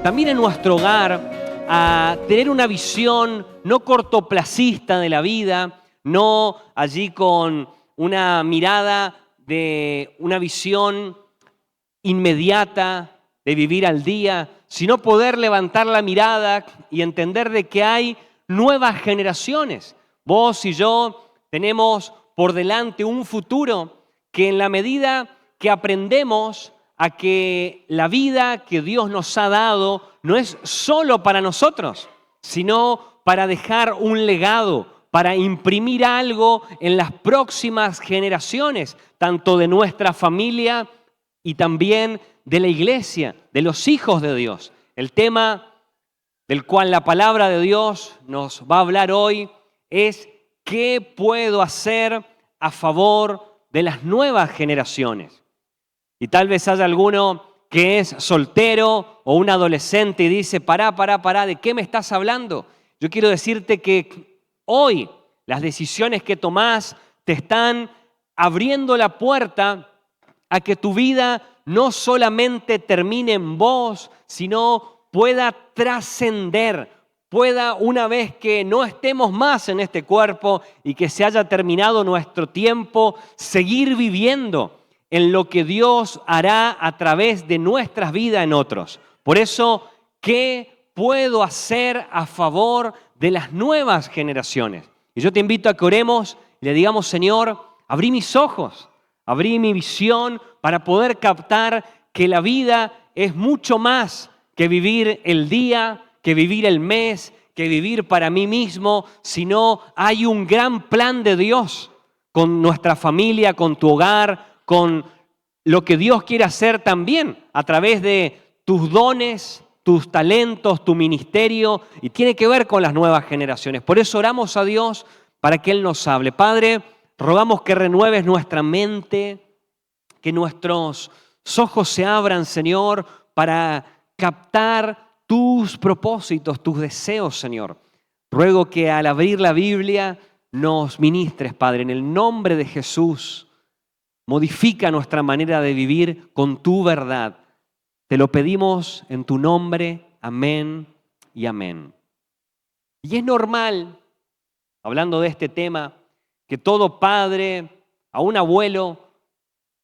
también en nuestro hogar, a tener una visión no cortoplacista de la vida, no allí con una mirada de una visión inmediata de vivir al día, sino poder levantar la mirada y entender de que hay nuevas generaciones. Vos y yo tenemos por delante un futuro que en la medida que aprendemos a que la vida que Dios nos ha dado no es solo para nosotros, sino para dejar un legado, para imprimir algo en las próximas generaciones, tanto de nuestra familia y también de la iglesia, de los hijos de Dios. El tema del cual la palabra de Dios nos va a hablar hoy es ¿qué puedo hacer a favor de las nuevas generaciones? Y tal vez haya alguno que es soltero o un adolescente y dice, pará, ¿de qué me estás hablando? Yo quiero decirte que hoy las decisiones que tomás te están abriendo la puerta a que tu vida no solamente termine en vos, sino pueda trascender, pueda una vez que no estemos más en este cuerpo y que se haya terminado nuestro tiempo, seguir viviendo en lo que Dios hará a través de nuestras vidas en otros. Por eso, ¿qué puedo hacer a favor de las nuevas generaciones? Y yo te invito a que oremos y le digamos, Señor, abrí mis ojos, abrí mi visión para poder captar que la vida es mucho más que vivir el día, que vivir el mes, que vivir para mí mismo, sino hay un gran plan de Dios con nuestra familia, con tu hogar, con lo que Dios quiere hacer también a través de tus dones, tus talentos, tu ministerio, y tiene que ver con las nuevas generaciones. Por eso oramos a Dios para que Él nos hable. Padre, rogamos que renueves nuestra mente, que nuestros ojos se abran, Señor, para captar tus propósitos, tus deseos, Señor. Ruego que al abrir la Biblia nos ministres, Padre, en el nombre de Jesús. Modifica nuestra manera de vivir con tu verdad. Te lo pedimos en tu nombre. Amén y amén. Y es normal, hablando de este tema, que todo padre, aún abuelo,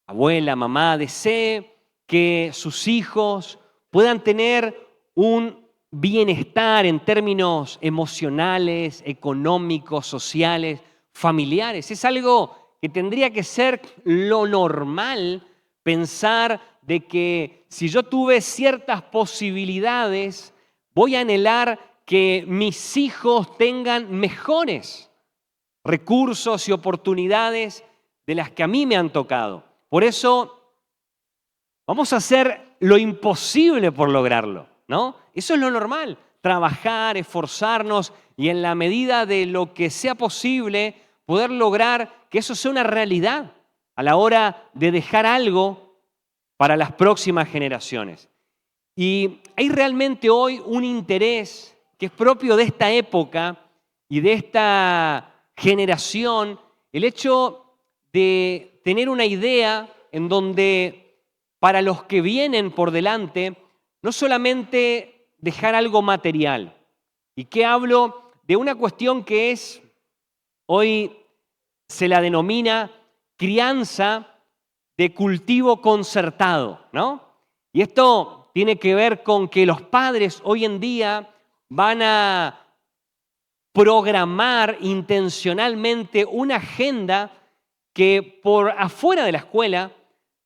abuela, mamá, desee que sus hijos puedan tener un bienestar en términos emocionales, económicos, sociales, familiares. Es algo que tendría que ser lo normal, pensar de que si yo tuve ciertas posibilidades, voy a anhelar que mis hijos tengan mejores recursos y oportunidades de las que a mí me han tocado. Por eso vamos a hacer lo imposible por lograrlo, ¿no? Eso es lo normal, trabajar, esforzarnos y en la medida de lo que sea posible poder lograr que eso sea una realidad a la hora de dejar algo para las próximas generaciones. Y hay realmente hoy un interés que es propio de esta época y de esta generación, el hecho de tener una idea en donde para los que vienen por delante, no solamente dejar algo material. ¿Y qué hablo? De una cuestión que es, hoy se la denomina crianza de cultivo concertado, ¿no? Y esto tiene que ver con que los padres hoy en día van a programar intencionalmente una agenda que por afuera de la escuela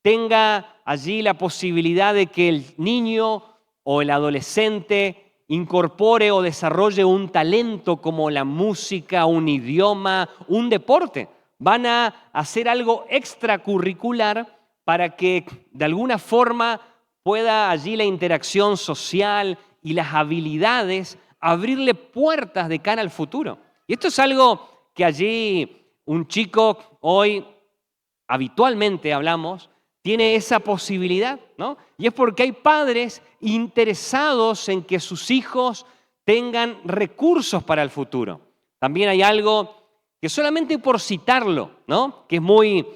tenga allí la posibilidad de que el niño o el adolescente incorpore o desarrolle un talento como la música, un idioma, un deporte. Van a hacer algo extracurricular para que de alguna forma pueda allí la interacción social y las habilidades abrirle puertas de cara al futuro. Y esto es algo que allí un chico hoy habitualmente hablamos, tiene esa posibilidad, ¿no? Y es porque hay padres interesados en que sus hijos tengan recursos para el futuro. También hay algo que solamente por citarlo, ¿no? Que es muy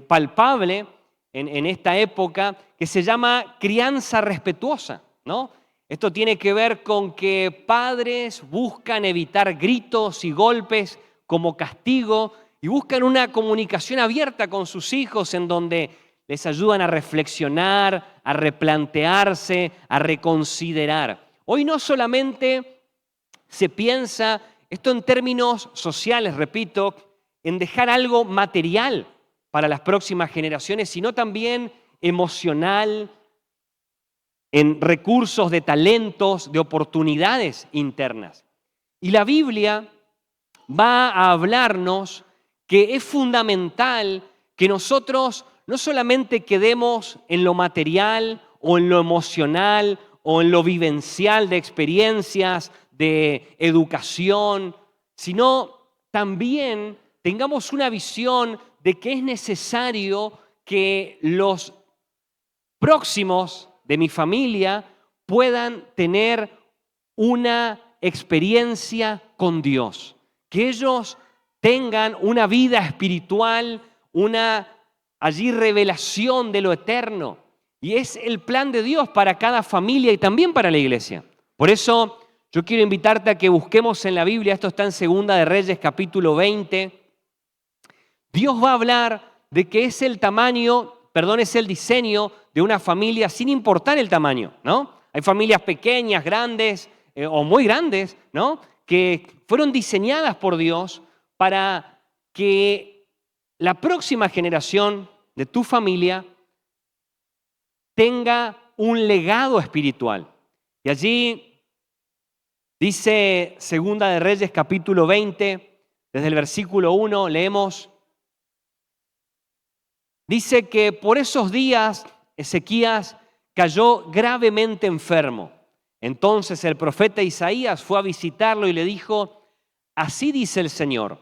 palpable en esta época, que se llama crianza respetuosa, ¿no? Esto tiene que ver con que padres buscan evitar gritos y golpes como castigo y buscan una comunicación abierta con sus hijos en donde les ayudan a reflexionar, a replantearse, a reconsiderar. Hoy no solamente se piensa, esto en términos sociales, repito, en dejar algo material para las próximas generaciones, sino también emocional, en recursos de talentos, de oportunidades internas. Y la Biblia va a hablarnos que es fundamental que nosotros no solamente quedemos en lo material o en lo emocional o en lo vivencial de experiencias, de educación, sino también tengamos una visión de que es necesario que los próximos de mi familia puedan tener una experiencia con Dios, que ellos tengan una vida espiritual, una allí revelación de lo eterno. Y es el plan de Dios para cada familia y también para la iglesia. Por eso yo quiero invitarte a que busquemos en la Biblia, esto está en Segunda de Reyes capítulo 20. Dios va a hablar de que es el es el diseño de una familia sin importar el tamaño, ¿no? Hay familias pequeñas, grandes o muy grandes, ¿no? Que fueron diseñadas por Dios para que la próxima generación de tu familia tenga un legado espiritual. Y allí dice Segunda de Reyes capítulo 20, desde el versículo 1 leemos: dice que por esos días Ezequías cayó gravemente enfermo. Entonces el profeta Isaías fue a visitarlo y le dijo: así dice el Señor,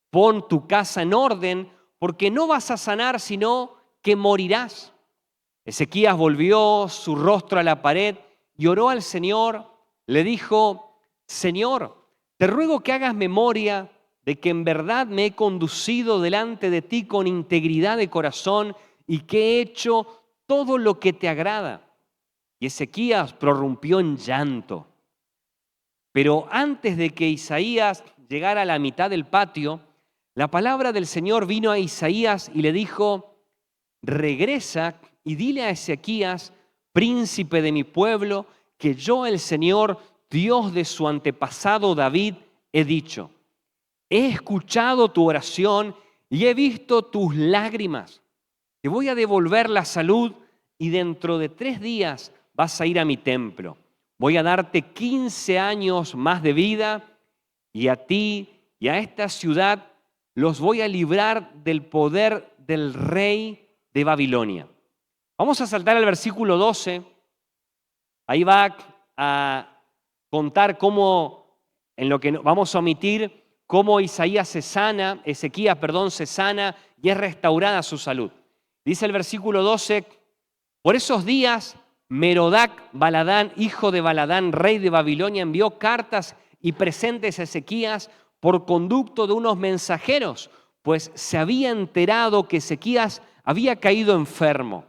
pon tu casa en orden, porque no vas a sanar, sino que morirás. Ezequías volvió su rostro a la pared y oró al Señor. Le dijo: Señor, te ruego que hagas memoria de que en verdad me he conducido delante de ti con integridad de corazón y que he hecho todo lo que te agrada. Y Ezequías prorrumpió en llanto. Pero antes de que Isaías llegara a la mitad del patio, la palabra del Señor vino a Isaías y le dijo: regresa y dile a Ezequías, príncipe de mi pueblo, que yo, el Señor, Dios de su antepasado David, he dicho: he escuchado tu oración y he visto tus lágrimas. Te voy a devolver la salud y dentro de 3 días vas a ir a mi templo. Voy a darte 15 años más de vida y a ti y a esta ciudad los voy a librar del poder del rey de Babilonia. Vamos a saltar al versículo 12. Ahí va a contar cómo, en lo que vamos a omitir, cómo Ezequías se sana y es restaurada su salud. Dice el versículo 12: por esos días Merodac Baladán, hijo de Baladán, rey de Babilonia, envió cartas y presentes a Ezequías por conducto de unos mensajeros, pues se había enterado que Ezequías había caído enfermo.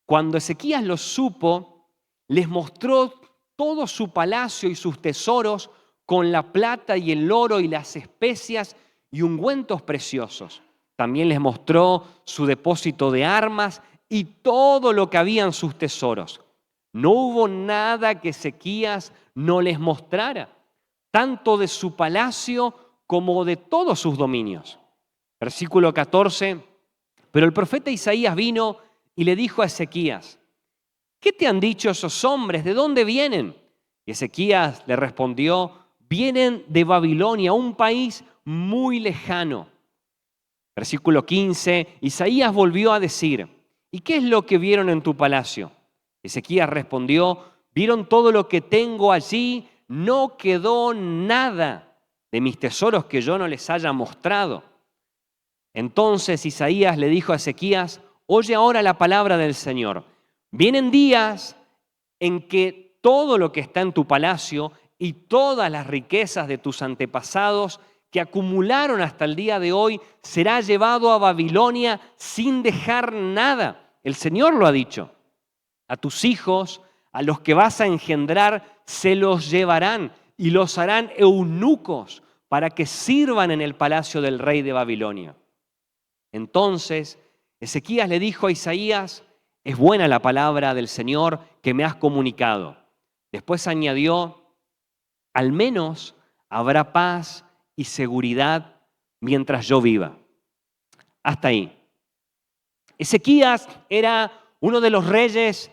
Cuando Ezequías lo supo, les mostró todo su palacio y sus tesoros con la plata y el oro y las especias y ungüentos preciosos. También les mostró su depósito de armas y todo lo que había en sus tesoros. No hubo nada que Ezequías no les mostrara, tanto de su palacio como de todos sus dominios. Versículo 14. Pero el profeta Isaías vino y le dijo a Ezequías: ¿qué te han dicho esos hombres? ¿De dónde vienen? Y Ezequías le respondió: vienen de Babilonia, un país muy lejano. Versículo 15. Isaías volvió a decir: ¿y qué es lo que vieron en tu palacio? Ezequías respondió: vieron todo lo que tengo allí, no quedó nada de mis tesoros que yo no les haya mostrado. Entonces Isaías le dijo a Ezequías: oye ahora la palabra del Señor. Vienen días en que todo lo que está en tu palacio y todas las riquezas de tus antepasados que acumularon hasta el día de hoy será llevado a Babilonia sin dejar nada. El Señor lo ha dicho. A tus hijos, a los que vas a engendrar se los llevarán y los harán eunucos para que sirvan en el palacio del rey de Babilonia. Entonces Ezequías le dijo a Isaías: es buena la palabra del Señor que me has comunicado. Después añadió: al menos habrá paz y seguridad mientras yo viva. Hasta ahí. Ezequías era uno de los reyes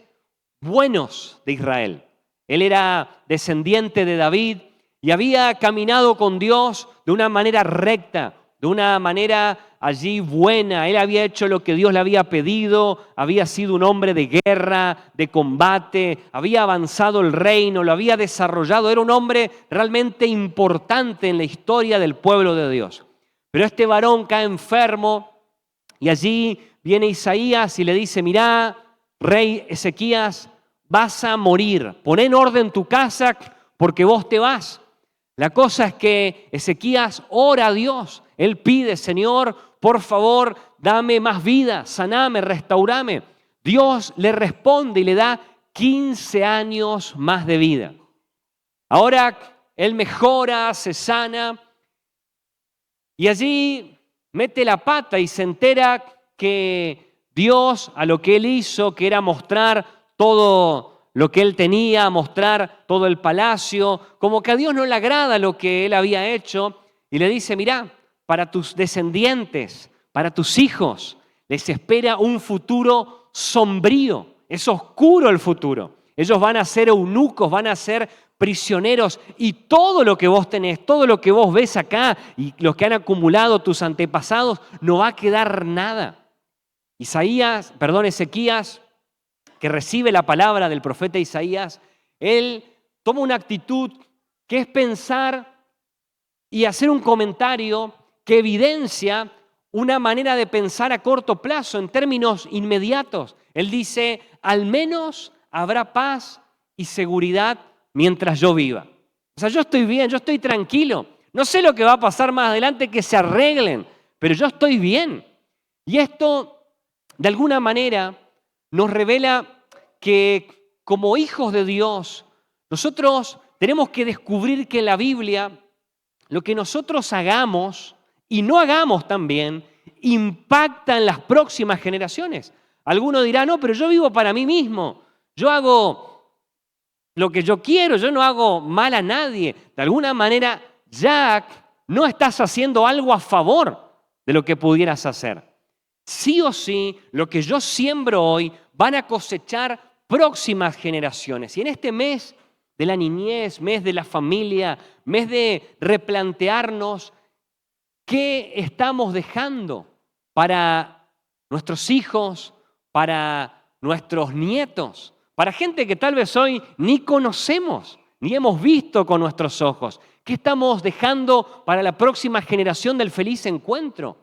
buenos de Israel. Él era descendiente de David y había caminado con Dios de una manera recta, de una manera allí buena. Él había hecho lo que Dios le había pedido, había sido un hombre de guerra, de combate, había avanzado el reino, lo había desarrollado. Era un hombre realmente importante en la historia del pueblo de Dios. Pero este varón cae enfermo y allí viene Isaías y le dice: mirá, rey Ezequías, vas a morir, pon en orden tu casa porque vos te vas. La cosa es que Ezequías ora a Dios. Él pide: Señor, por favor, dame más vida, saname, restaurame. Dios le responde y le da 15 años más de vida. Ahora él mejora, se sana y allí mete la pata y se entera que Dios, a lo que él hizo, que era mostrar todo lo que él tenía, mostrar todo el palacio, como que a Dios no le agrada lo que él había hecho, y le dice: mirá, para tus descendientes, para tus hijos, les espera un futuro sombrío, es oscuro el futuro. Ellos van a ser eunucos, van a ser prisioneros, y todo lo que vos tenés, todo lo que vos ves acá y los que han acumulado tus antepasados, no va a quedar nada. Ezequías, que recibe la palabra del profeta Isaías, él toma una actitud que es pensar y hacer un comentario que evidencia una manera de pensar a corto plazo, en términos inmediatos. Él dice: al menos habrá paz y seguridad mientras yo viva. O sea, yo estoy bien, yo estoy tranquilo. No sé lo que va a pasar más adelante, que se arreglen, pero yo estoy bien. Y esto, de alguna manera, nos revela que como hijos de Dios, nosotros tenemos que descubrir que en la Biblia lo que nosotros hagamos y no hagamos también impacta en las próximas generaciones. Alguno dirá: no, pero yo vivo para mí mismo, yo hago lo que yo quiero, yo no hago mal a nadie. De alguna manera, Jack, no estás haciendo algo a favor de lo que pudieras hacer. Sí o sí, lo que yo siembro hoy van a cosechar próximas generaciones. Y en este mes de la niñez, mes de la familia, mes de replantearnos qué estamos dejando para nuestros hijos, para nuestros nietos, para gente que tal vez hoy ni conocemos, ni hemos visto con nuestros ojos. ¿Qué estamos dejando para la próxima generación del feliz encuentro?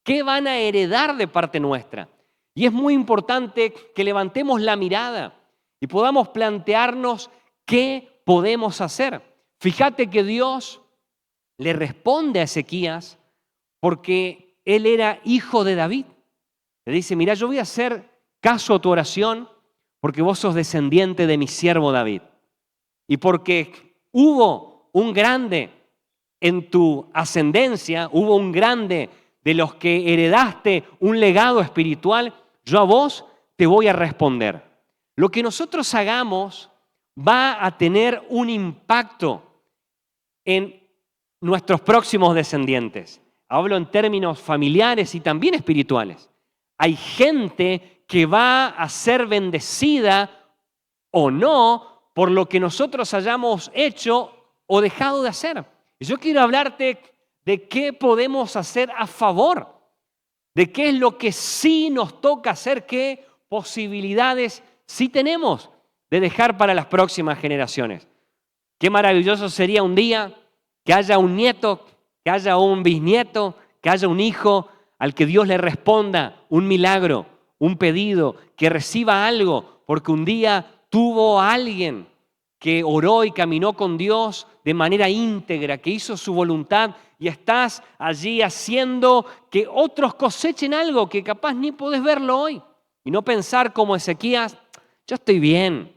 ¿Qué van a heredar de parte nuestra? Y es muy importante que levantemos la mirada y podamos plantearnos qué podemos hacer. Fíjate que Dios le responde a Ezequías porque él era hijo de David. Le dice: mira, yo voy a hacer caso a tu oración porque vos sos descendiente de mi siervo David. Y porque hubo un grande en tu ascendencia, hubo un grande de los que heredaste un legado espiritual, yo a vos te voy a responder. Lo que nosotros hagamos va a tener un impacto en nuestros próximos descendientes. Hablo en términos familiares y también espirituales. Hay gente que va a ser bendecida o no por lo que nosotros hayamos hecho o dejado de hacer. Y yo quiero hablarte de qué podemos hacer a favor, de qué es lo que sí nos toca hacer, qué posibilidades sí tenemos de dejar para las próximas generaciones. Qué maravilloso sería un día que haya un nieto, que haya un bisnieto, que haya un hijo al que Dios le responda un milagro, un pedido, que reciba algo, porque un día tuvo a alguien que oró y caminó con Dios de manera íntegra, que hizo su voluntad, y estás allí haciendo que otros cosechen algo que capaz ni podés verlo hoy. Y no pensar como Ezequías: yo estoy bien,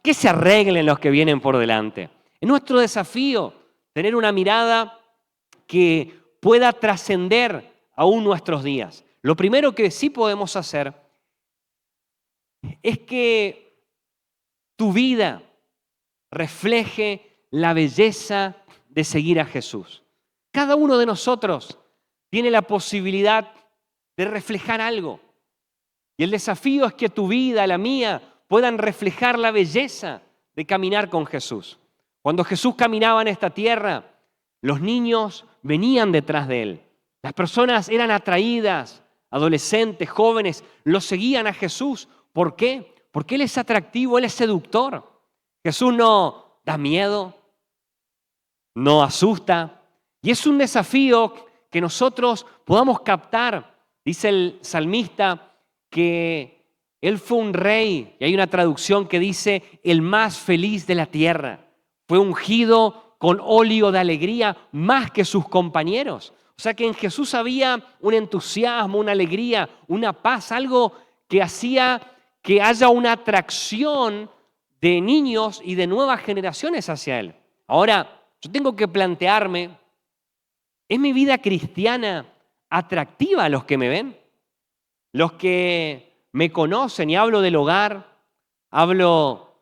que se arreglen los que vienen por delante. Es nuestro desafío tener una mirada que pueda trascender aún nuestros días. Lo primero que sí podemos hacer es que tu vida refleje la belleza de seguir a Jesús. Cada uno de nosotros tiene la posibilidad de reflejar algo. Y el desafío es que tu vida, la mía, puedan reflejar la belleza de caminar con Jesús. Cuando Jesús caminaba en esta tierra, los niños venían detrás de Él. Las personas eran atraídas, adolescentes, jóvenes, lo seguían a Jesús. ¿Por qué? Porque Él es atractivo, Él es seductor. Jesús no da miedo, no asusta. Y es un desafío que nosotros podamos captar. Dice el salmista que Él fue un rey, y hay una traducción que dice el más feliz de la tierra. Fue ungido con óleo de alegría más que sus compañeros. O sea que en Jesús había un entusiasmo, una alegría, una paz, algo que hacía que haya una atracción de niños y de nuevas generaciones hacia Él. Ahora, yo tengo que plantearme, ¿es mi vida cristiana atractiva a los que me ven? Los que me conocen, y hablo del hogar, hablo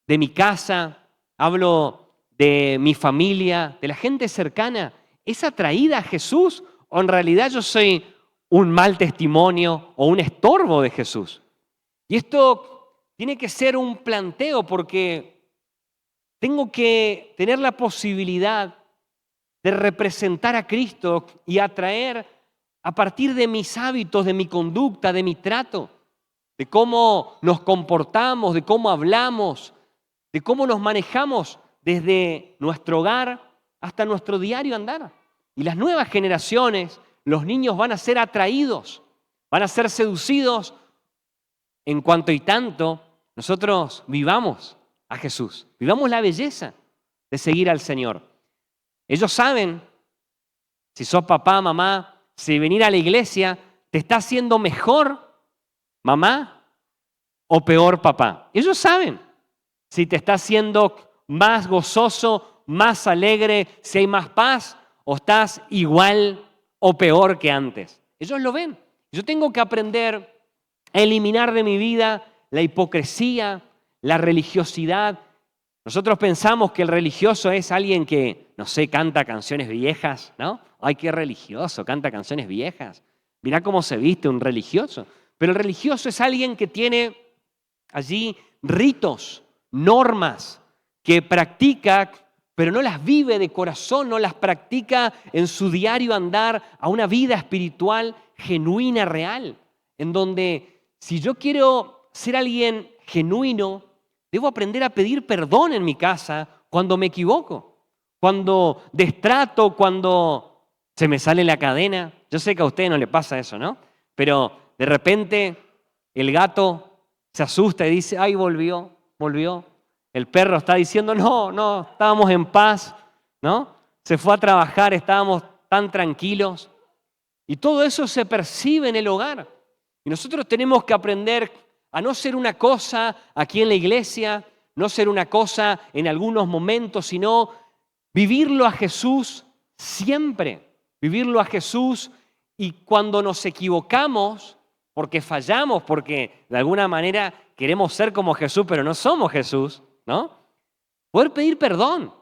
de mi casa, hablo de mi familia, de la gente cercana, ¿es atraída a Jesús o en realidad yo soy un mal testimonio o un estorbo de Jesús? Y esto tiene que ser un planteo porque tengo que tener la posibilidad de representar a Cristo y atraer a partir de mis hábitos, de mi conducta, de mi trato, de cómo nos comportamos, de cómo hablamos, de cómo nos manejamos desde nuestro hogar hasta nuestro diario andar. Y las nuevas generaciones, los niños van a ser atraídos, van a ser seducidos en cuanto y tanto nosotros vivamos a Jesús, vivamos la belleza de seguir al Señor. Ellos saben, si sos papá, mamá, si venir a la iglesia te está haciendo mejor mamá o peor papá. Ellos saben si te está haciendo más gozoso, más alegre, si hay más paz o estás igual o peor que antes. Ellos lo ven. Yo tengo que aprender a eliminar de mi vida la hipocresía, la religiosidad. Nosotros pensamos que el religioso es alguien que, no sé, canta canciones viejas, ¿no? Ay, qué religioso, canta canciones viejas. Mirá cómo se viste un religioso. Pero el religioso es alguien que tiene allí ritos, normas, que practica, pero no las vive de corazón, no las practica en su diario andar a una vida espiritual genuina, real, en donde si yo quiero ser alguien genuino, debo aprender a pedir perdón en mi casa cuando me equivoco, cuando destrato, cuando se me sale la cadena. Yo sé que a usted no le pasa eso, ¿no? Pero de repente el gato se asusta y dice, ay, volvió. El perro está diciendo, no, estábamos en paz, ¿no? Se fue a trabajar, estábamos tan tranquilos. Y todo eso se percibe en el hogar. Y nosotros tenemos que aprender a no ser una cosa aquí en la iglesia, no ser una cosa en algunos momentos, sino vivirlo a Jesús siempre. Vivirlo a Jesús, y cuando nos equivocamos, porque fallamos, porque de alguna manera queremos ser como Jesús, pero no somos Jesús, ¿no? Poder pedir perdón,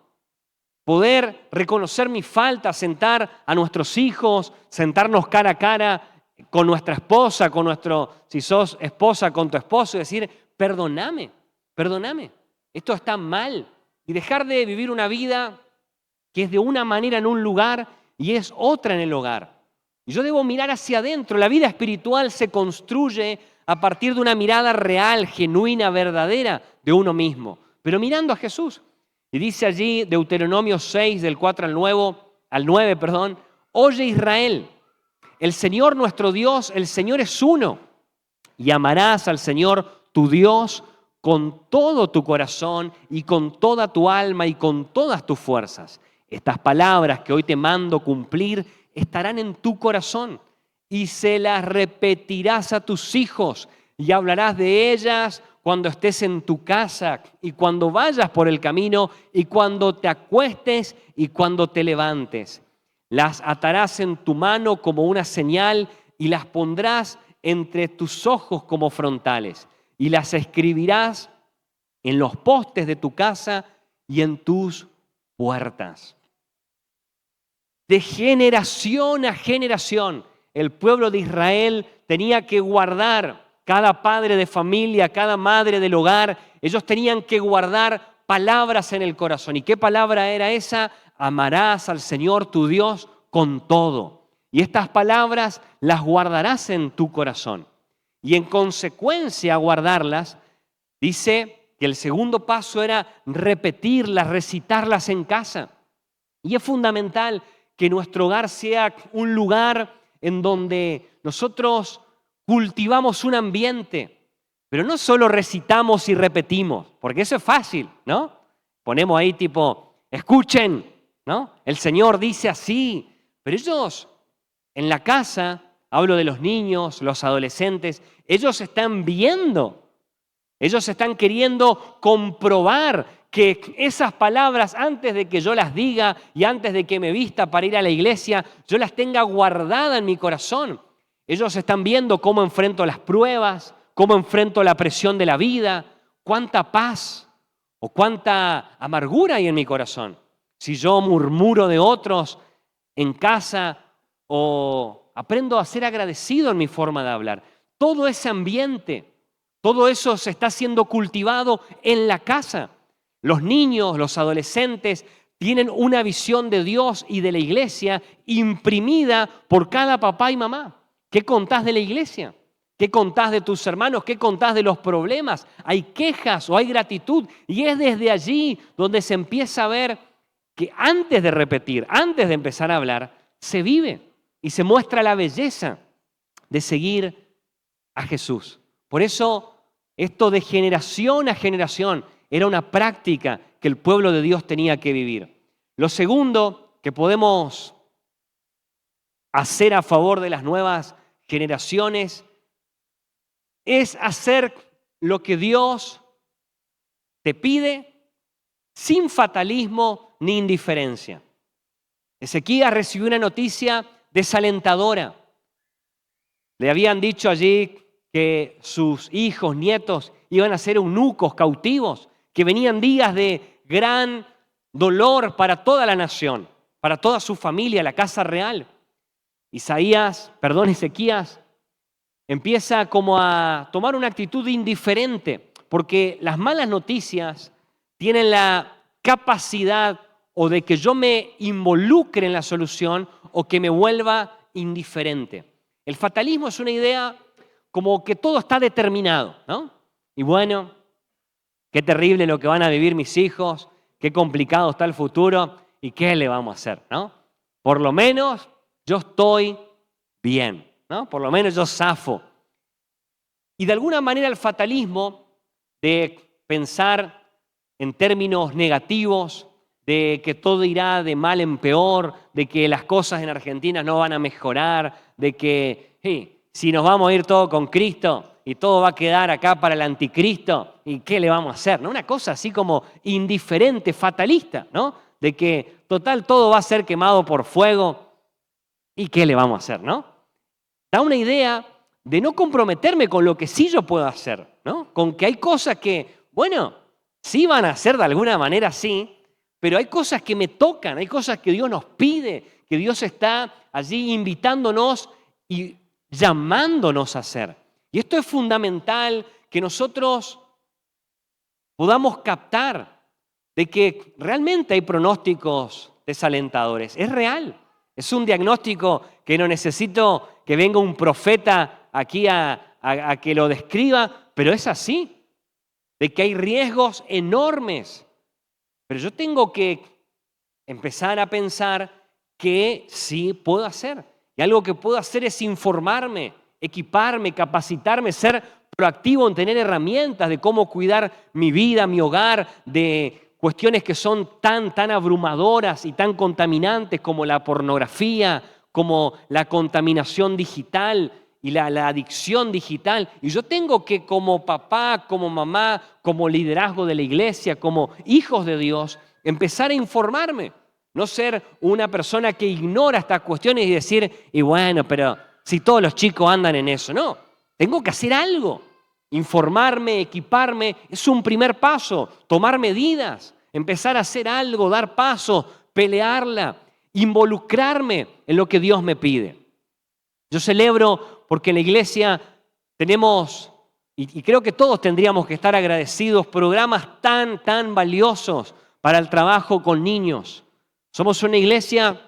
poder reconocer mi falta, sentar a nuestros hijos, sentarnos cara a cara con nuestra esposa, si sos esposa, con tu esposo, y decir, perdóname, esto está mal. Y dejar de vivir una vida que es de una manera en un lugar y es otra en el hogar. Y yo debo mirar hacia adentro. La vida espiritual se construye a partir de una mirada real, genuina, verdadera de uno mismo, pero mirando a Jesús. Y dice allí Deuteronomio 6, del 4 al 9, oye Israel, el Señor nuestro Dios, el Señor es uno, y amarás al Señor tu Dios con todo tu corazón y con toda tu alma y con todas tus fuerzas. Estas palabras que hoy te mando cumplir estarán en tu corazón y se las repetirás a tus hijos y hablarás de ellas cuando estés en tu casa y cuando vayas por el camino y cuando te acuestes y cuando te levantes. Las atarás en tu mano como una señal y las pondrás entre tus ojos como frontales y las escribirás en los postes de tu casa y en tus puertas. De generación a generación, el pueblo de Israel tenía que guardar, cada padre de familia, cada madre del hogar, ellos tenían que guardar palabras en el corazón. ¿Y qué palabra era esa? Amarás al Señor tu Dios con todo. Y estas palabras las guardarás en tu corazón. Y en consecuencia a guardarlas, dice que el segundo paso era repetirlas, recitarlas en casa. Y es fundamental que nuestro hogar sea un lugar en donde nosotros cultivamos un ambiente, pero no solo recitamos y repetimos, porque eso es fácil, ¿no? Ponemos ahí tipo, escuchen, ¿no? El Señor dice así, pero ellos en la casa, hablo de los niños, los adolescentes, ellos están viendo, ellos están queriendo comprobar que esas palabras, antes de que yo las diga y antes de que me vista para ir a la iglesia, yo las tenga guardadas en mi corazón. Ellos están viendo cómo enfrento las pruebas, cómo enfrento la presión de la vida, cuánta paz o cuánta amargura hay en mi corazón. Si yo murmuro de otros en casa o aprendo a ser agradecido en mi forma de hablar. Todo ese ambiente, todo eso se está siendo cultivado en la casa. Los niños, los adolescentes tienen una visión de Dios y de la iglesia imprimida por cada papá y mamá. ¿Qué contás de la iglesia? ¿Qué contás de tus hermanos? ¿Qué contás de los problemas? ¿Hay quejas o hay gratitud? Y es desde allí donde se empieza a ver que antes de repetir, antes de empezar a hablar, se vive y se muestra la belleza de seguir a Jesús. Por eso, esto de generación a generación era una práctica que el pueblo de Dios tenía que vivir. Lo segundo que podemos hacer a favor de las nuevas generaciones es hacer lo que Dios te pide sin fatalismo ni indiferencia. Ezequías recibió una noticia desalentadora. Le habían dicho allí que sus hijos, nietos, iban a ser eunucos, cautivos, que venían días de gran dolor para toda la nación, para toda su familia, la casa real. Ezequías empieza como a tomar una actitud indiferente, porque las malas noticias tienen la capacidad o de que yo me involucre en la solución o que me vuelva indiferente. El fatalismo es una idea como que todo está determinado, ¿no? Y bueno, qué terrible lo que van a vivir mis hijos, qué complicado está el futuro y qué le vamos a hacer, ¿no? Por lo menos yo estoy bien, ¿no? Por lo menos yo zafo. Y de alguna manera el fatalismo de pensar en términos negativos, de que todo irá de mal en peor, de que las cosas en Argentina no van a mejorar, de que si nos vamos a ir todo con Cristo y todo va a quedar acá para el anticristo, ¿y qué le vamos a hacer? ¿No? Una cosa así como indiferente, fatalista, ¿no? De que total todo va a ser quemado por fuego, ¿y qué le vamos a hacer? ¿No? Da una idea de no comprometerme con lo que sí yo puedo hacer, ¿no? Con que hay cosas que, bueno, sí van a ser de alguna manera sí, pero hay cosas que me tocan, hay cosas que Dios nos pide, que Dios está allí invitándonos y llamándonos a hacer. Y esto es fundamental que nosotros podamos captar de que realmente hay pronósticos desalentadores. Es real. Es un diagnóstico que no necesito que venga un profeta aquí a que lo describa, pero es así. De que hay riesgos enormes. Pero yo tengo que empezar a pensar que sí puedo hacer. Y algo que puedo hacer es informarme, equiparme, capacitarme, ser proactivo en tener herramientas de cómo cuidar mi vida, mi hogar, de cuestiones que son tan abrumadoras y tan contaminantes como la pornografía, como la contaminación digital y la adicción digital. Y yo tengo que, como papá, como mamá, como liderazgo de la iglesia, como hijos de Dios, empezar a informarme. No ser una persona que ignora estas cuestiones y decir, y bueno, pero si todos los chicos andan en eso. No, tengo que hacer algo. Informarme, equiparme, es un primer paso. Tomar medidas, empezar a hacer algo, dar pasos, pelearla, involucrarme en lo que Dios me pide. Yo celebro porque en la iglesia tenemos, y creo que todos tendríamos que estar agradecidos, programas tan valiosos para el trabajo con niños. Somos una iglesia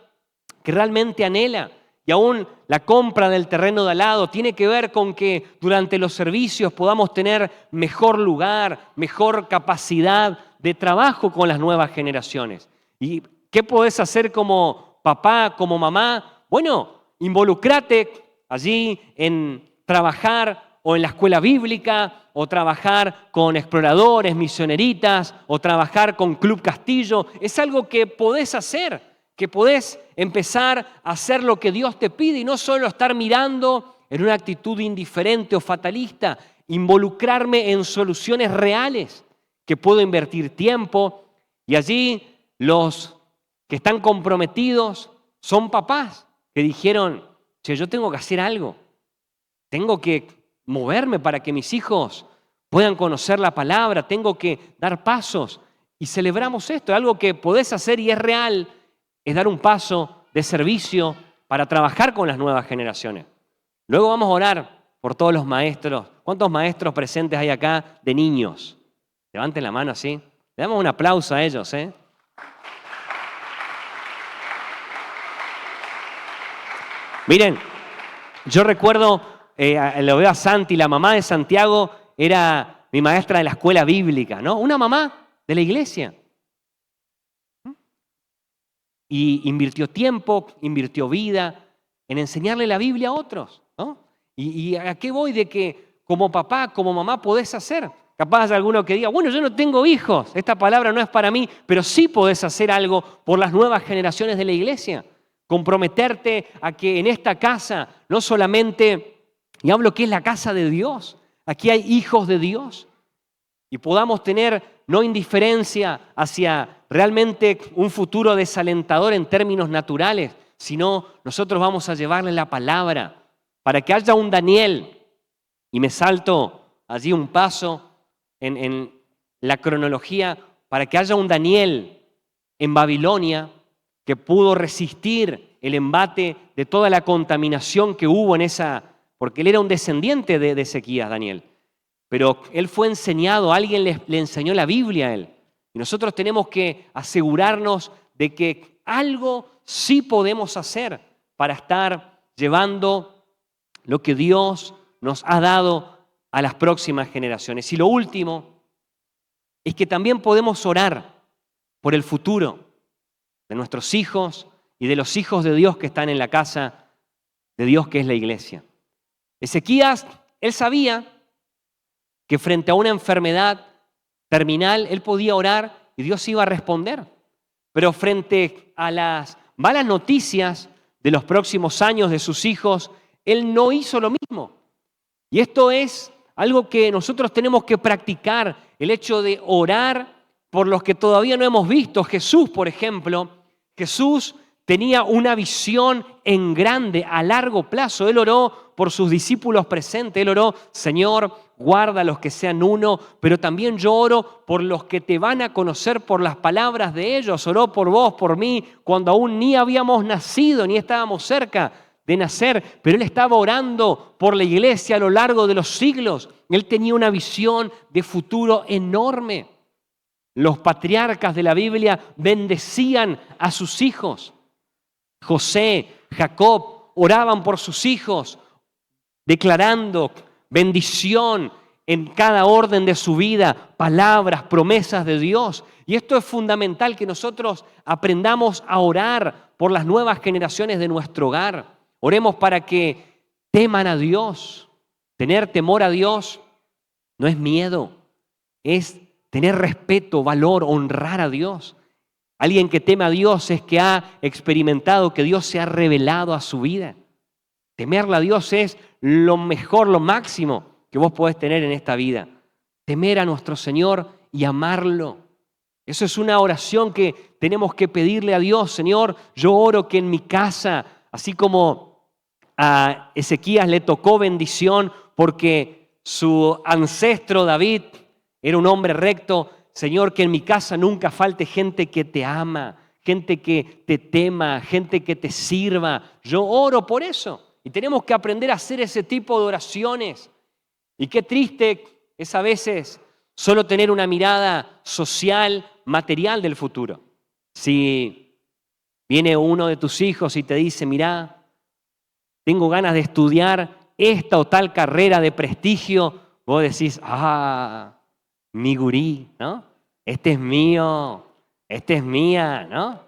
que realmente anhela, y aún la compra del terreno de al lado tiene que ver con que durante los servicios podamos tener mejor lugar, mejor capacidad de trabajo con las nuevas generaciones. ¿Y qué podés hacer como papá, como mamá? Bueno, involucrate allí en trabajar o en la escuela bíblica, o trabajar con exploradores, misioneritas, o trabajar con Club Castillo. Es algo que podés hacer, que podés empezar a hacer lo que Dios te pide y no solo estar mirando en una actitud indiferente o fatalista, involucrarme en soluciones reales, que puedo invertir tiempo. Y allí los que están comprometidos son papás que dijeron, che, yo tengo que hacer algo, tengo que moverme para que mis hijos puedan conocer la palabra, tengo que dar pasos. Y celebramos esto, algo que podés hacer y es real, es dar un paso de servicio para trabajar con las nuevas generaciones. Luego vamos a orar por todos los maestros. ¿Cuántos maestros presentes hay acá de niños? Levanten la mano así. Le damos un aplauso a ellos, ¿eh? Miren, yo recuerdo, lo veo a Santi, la mamá de Santiago era mi maestra de la escuela bíblica, ¿no? Una mamá de la iglesia. Y invirtió tiempo, invirtió vida en enseñarle la Biblia a otros, ¿no? ¿Y a qué voy? De que como papá, como mamá podés hacer. Capaz hay alguno que diga, bueno, yo no tengo hijos, esta palabra no es para mí, pero sí podés hacer algo por las nuevas generaciones de la iglesia. Comprometerte a que en esta casa no solamente, y hablo que es la casa de Dios, aquí hay hijos de Dios, y podamos tener no indiferencia hacia realmente un futuro desalentador en términos naturales, sino nosotros vamos a llevarle la palabra para que haya un Daniel. Y me salto allí un paso en la cronología, para que haya un Daniel en Babilonia que pudo resistir el embate de toda la contaminación que hubo en esa, porque él era un descendiente de Ezequías, Daniel. Pero él fue enseñado, alguien le enseñó la Biblia a él. Y nosotros tenemos que asegurarnos de que algo sí podemos hacer para estar llevando lo que Dios nos ha dado a las próximas generaciones. Y lo último es que también podemos orar por el futuro de nuestros hijos y de los hijos de Dios que están en la casa de Dios, que es la iglesia. Ezequías, él sabía que frente a una enfermedad terminal, él podía orar y Dios iba a responder. Pero frente a las malas noticias de los próximos años de sus hijos, él no hizo lo mismo. Y esto es algo que nosotros tenemos que practicar, el hecho de orar por los que todavía no hemos visto. Jesús, por ejemplo, Jesús tenía una visión en grande, a largo plazo. Él oró por sus discípulos presentes. Él oró, Señor, guarda a los que sean uno, pero también yo oro por los que te van a conocer por las palabras de ellos. Oró por vos, por mí, cuando aún ni habíamos nacido, ni estábamos cerca de nacer, pero él estaba orando por la iglesia a lo largo de los siglos. Él tenía una visión de futuro enorme. Los patriarcas de la Biblia bendecían a sus hijos. José, Jacob oraban por sus hijos, declarando bendición en cada orden de su vida, palabras, promesas de Dios. Y esto es fundamental, que nosotros aprendamos a orar por las nuevas generaciones de nuestro hogar. Oremos para que teman a Dios. Tener temor a Dios no es miedo, es tener respeto, valor, honrar a Dios. Alguien que teme a Dios es que ha experimentado que Dios se ha revelado a su vida. Temerle a Dios es lo mejor, lo máximo que vos podés tener en esta vida. Temer a nuestro Señor y amarlo. Eso es una oración que tenemos que pedirle a Dios. Señor, yo oro que en mi casa, así como a Ezequías le tocó bendición porque su ancestro David era un hombre recto, Señor, que en mi casa nunca falte gente que te ama, gente que te tema, gente que te sirva. Yo oro por eso. Y tenemos que aprender a hacer ese tipo de oraciones. Y qué triste es a veces solo tener una mirada social, material del futuro. Si viene uno de tus hijos y te dice, mirá, tengo ganas de estudiar esta o tal carrera de prestigio, vos decís, mi gurí, ¿no? Este es mío, este es mía, ¿no?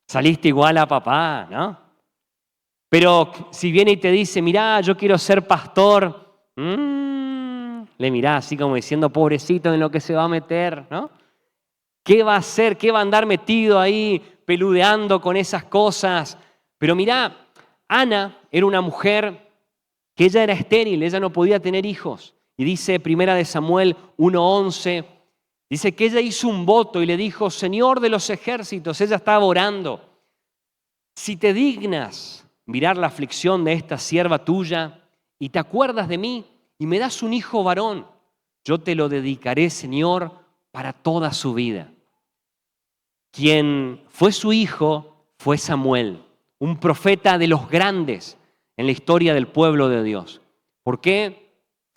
Saliste igual a papá, ¿no? Pero si viene y te dice, mirá, yo quiero ser pastor, le mirás así como diciendo, pobrecito en lo que se va a meter, ¿no? ¿Qué va a hacer? ¿Qué va a andar metido ahí peludeando con esas cosas? Pero mirá, Ana era una mujer que ella era estéril, ella no podía tener hijos. Y dice Primera de Samuel 1:11, dice que ella hizo un voto y le dijo, Señor de los ejércitos, ella estaba orando, si te dignas mirar la aflicción de esta sierva tuya y te acuerdas de mí y me das un hijo varón, yo te lo dedicaré, Señor, para toda su vida. Quien fue su hijo fue Samuel, un profeta de los grandes en la historia del pueblo de Dios. ¿Por qué?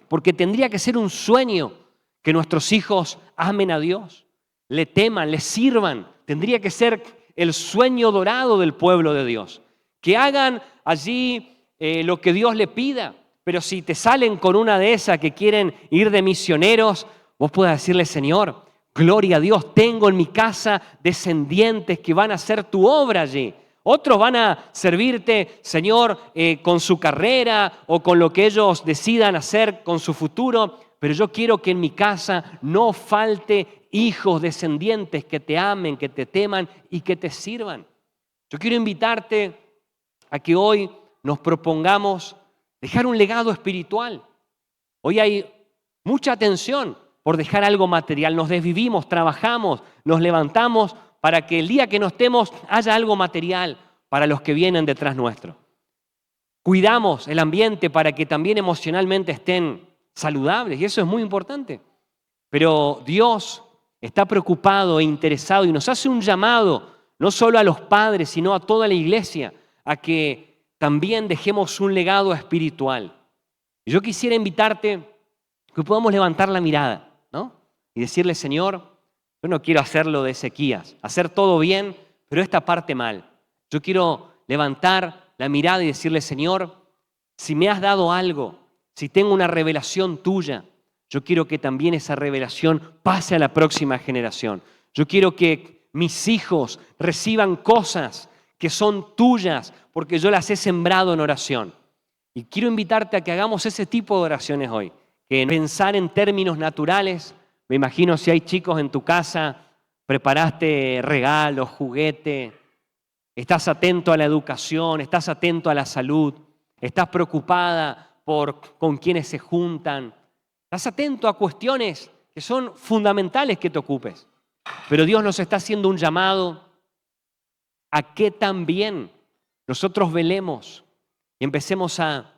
Porque tendría que ser un sueño que nuestros hijos amen a Dios, le teman, le sirvan. Tendría que ser el sueño dorado del pueblo de Dios. Que hagan allí lo que Dios le pida. Pero si te salen con una de esas que quieren ir de misioneros, vos puedas decirle, Señor, gloria a Dios, tengo en mi casa descendientes que van a hacer tu obra allí. Otros van a servirte, Señor, con su carrera o con lo que ellos decidan hacer con su futuro, pero yo quiero que en mi casa no falte hijos descendientes que te amen, que te teman y que te sirvan. Yo quiero invitarte a que hoy nos propongamos dejar un legado espiritual. Hoy hay mucha atención por dejar algo material. Nos desvivimos, trabajamos, nos levantamos para que el día que no estemos haya algo material para los que vienen detrás nuestro. Cuidamos el ambiente para que también emocionalmente estén saludables y eso es muy importante. Pero Dios está preocupado e interesado y nos hace un llamado, no solo a los padres, sino a toda la iglesia, a que también dejemos un legado espiritual. Y yo quisiera invitarte que podamos levantar la mirada, ¿no? Y decirle, Señor, yo no quiero hacerlo de Ezequías, hacer todo bien, pero esta parte mal. Yo quiero levantar la mirada y decirle, Señor, si me has dado algo, si tengo una revelación tuya, yo quiero que también esa revelación pase a la próxima generación. Yo quiero que mis hijos reciban cosas que son tuyas porque yo las he sembrado en oración. Y quiero invitarte a que hagamos ese tipo de oraciones hoy. Que pensar en términos naturales, me imagino si hay chicos en tu casa, preparaste regalos, juguete, estás atento a la educación, estás atento a la salud, estás preocupada por con quienes se juntan, estás atento a cuestiones que son fundamentales que te ocupes. Pero Dios nos está haciendo un llamado a que también nosotros velemos y empecemos a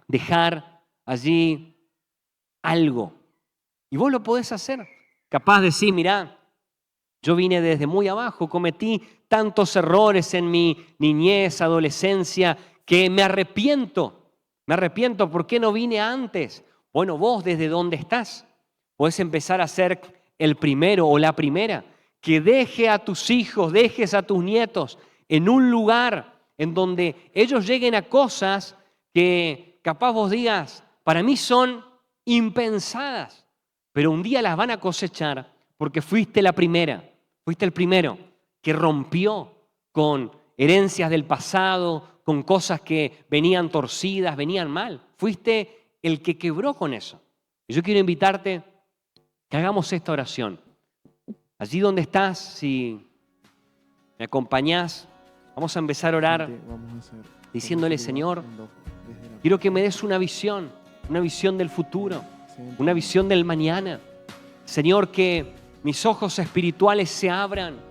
dejar allí algo. Y vos lo podés hacer. Capaz de decir, mirá, yo vine desde muy abajo, cometí tantos errores en mi niñez, adolescencia, que me arrepiento. Me arrepiento, ¿por qué no vine antes? Bueno, vos desde donde estás podés empezar a ser el primero o la primera que deje a tus hijos, dejes a tus nietos en un lugar en donde ellos lleguen a cosas que capaz vos digas, para mí son impensadas, pero un día las van a cosechar porque fuiste la primera, fuiste el primero que rompió con herencias del pasado, con cosas que venían torcidas, venían mal. Fuiste el que quebró con eso. Y yo quiero invitarte que hagamos esta oración. Allí donde estás, si me acompañás, vamos a empezar a orar diciéndole, Señor, Quiero que me des una visión del futuro, una visión del mañana. Señor, que mis ojos espirituales se abran